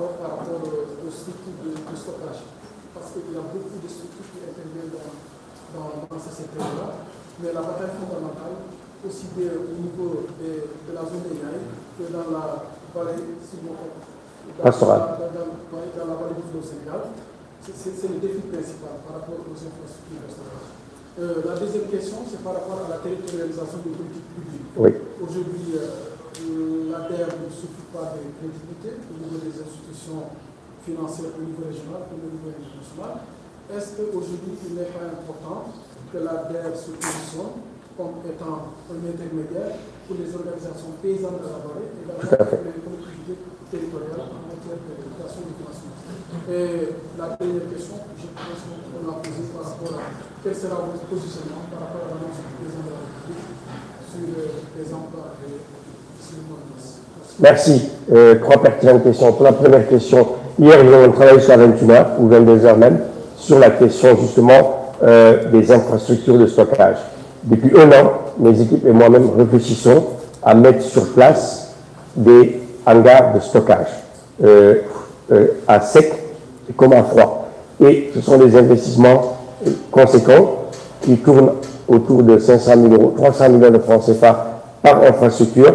rapport aux structures de stockage. Parce qu'il y a beaucoup de structures qui interviennent dans ce secteur-là. Mais la bataille fondamentale, aussi bien au niveau de la zone des Niayes que dans la vallée dans la vallée du fleuve Sénégal, c'est le défi principal par rapport aux infrastructures de stockage. La deuxième question, c'est par rapport à la territorialisation des politiques publiques. Oui. Aujourd'hui, l'ADER ne suffit pas de crédibilité au niveau des institutions financières au niveau régional ou au niveau international. Est-ce qu'aujourd'hui, il n'est pas important que l'ADER se positionne comme étant un intermédiaire pour les organisations paysannes de la vallée et pour les collectivités territoriales en matière de création de financement? Et la dernière question, je pense qu'on l'a posée par rapport à quel sera votre positionnement par rapport à l'annonce du président de la République sur les emplois et sur le monde. Merci. Trois pertinentes questions. Pour la première question, hier, nous avons travaillé jusqu'à 21h ou 22h même sur la question justement des infrastructures de stockage. Depuis un an, mes équipes et moi-même réfléchissons à mettre sur place des hangars de stockage à sec comme à froid. Et ce sont des investissements conséquents qui tournent autour de 500 000 euros, 300 millions de francs CFA par infrastructure,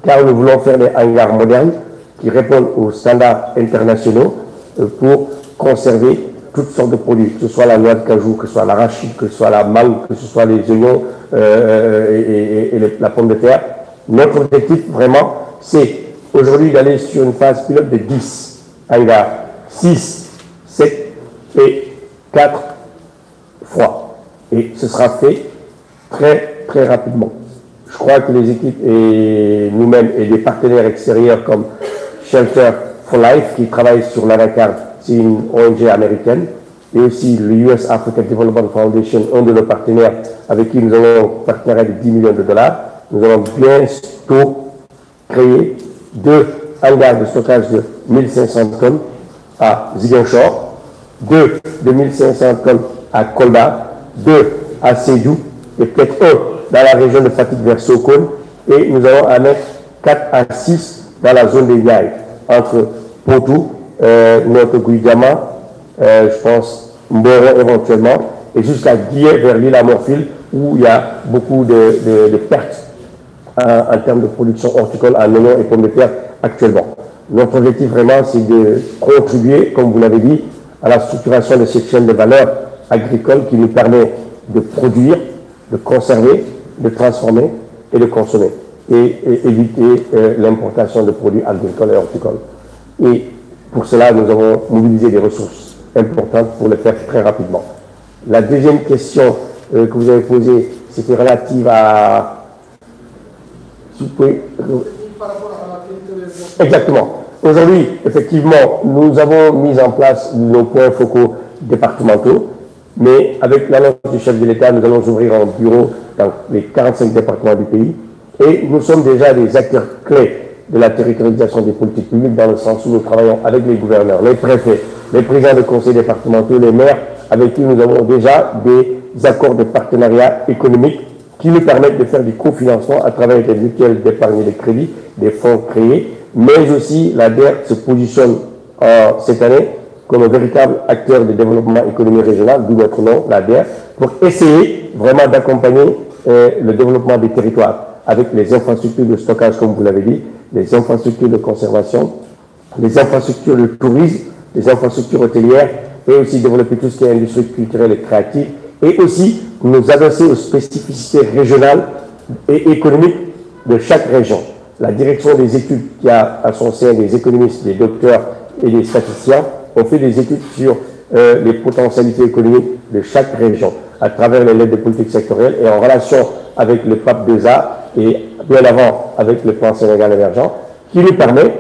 car nous voulons faire des hangars modernes qui répondent aux standards internationaux pour conserver toutes sortes de produits, que ce soit la noix de cajou, que ce soit l'arachide, que ce soit la mangue, que ce soit les oignons et la pomme de terre. Notre objectif, vraiment, c'est aujourd'hui d'aller sur une phase pilote de 10 hangars, 6 secs et 4 froids. Et ce sera fait très, très rapidement. Je crois que les équipes et nous-mêmes et des partenaires extérieurs comme Shelter for Life, qui travaillent sur l'Anacar, c'est une ONG américaine, et aussi le US Africa Development Foundation, un de nos partenaires avec qui nous avons un partenariat de 10 millions de dollars. Nous allons bientôt créer 2 hangars de stockage de 1500 tonnes à Ziguinchor, 2 de 1500 tonnes à Kolda, 2 à Sédhiou, et peut-être 1 dans la région de Fatick vers Sokone, et nous allons en mettre 4 à 6 dans la zone des Niayes, entre Potou, notre Guidama, je pense Mboro éventuellement, et jusqu'à Guillet vers l'île à Morphile, où il y a beaucoup de pertes en termes de production horticole en oignons et pommes de terre actuellement. Notre objectif vraiment, c'est de contribuer, comme vous l'avez dit, à la structuration de cette chaîne de valeur agricole qui nous permet de produire, de conserver, de transformer et de consommer, et éviter l'importation de produits agricoles et horticoles. Et pour cela, nous avons mobilisé des ressources importantes pour le faire très rapidement. La deuxième question que vous avez posée, c'était relative à... Par rapport à la territorialisation. Exactement. Aujourd'hui, effectivement, nous avons mis en place nos points focaux départementaux, mais avec l'annonce du chef de l'État, nous allons ouvrir un bureau dans les 45 départements du pays, et nous sommes déjà des acteurs clés de la territorialisation des politiques publiques, dans le sens où nous travaillons avec les gouverneurs, les préfets, les présidents de conseils départementaux, les maires, avec qui nous avons déjà des accords de partenariat économique qui nous permettent de faire du cofinancement à travers des mutuelles d'épargne et de crédit, des fonds créés, mais aussi l'ADER se positionne cette année comme un véritable acteur de développement économique régional, d'où notre nom, l'ADER, pour essayer vraiment d'accompagner le développement des territoires avec les infrastructures de stockage, comme vous l'avez dit, les infrastructures de conservation, les infrastructures de tourisme, les infrastructures hôtelières, et aussi développer tout ce qui est industrie culturelle et créative, et aussi nous adresser aux spécificités régionales et économiques de chaque région. La direction des études qui a à son sein des économistes, des docteurs et des statisticiens ont fait des études sur les potentialités économiques de chaque région à travers les lettres de politique sectorielle et en relation avec le PAP 2A et bien avant avec le plan Sénégal émergent, qui nous permet,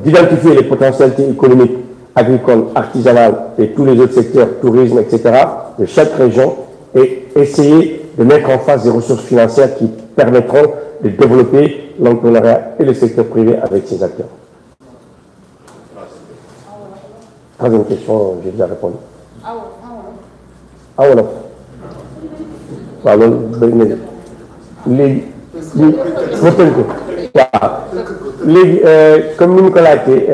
d'identifier les potentialités économiques, agricoles, artisanales et tous les autres secteurs, tourisme, etc., de chaque région, et essayer de mettre en face des ressources financières qui permettront de développer l'entrepreneuriat et le secteur privé avec ces acteurs. Troisième question, j'ai déjà répondu. Ah voilà. Léegi comme ni ñu ko laajtee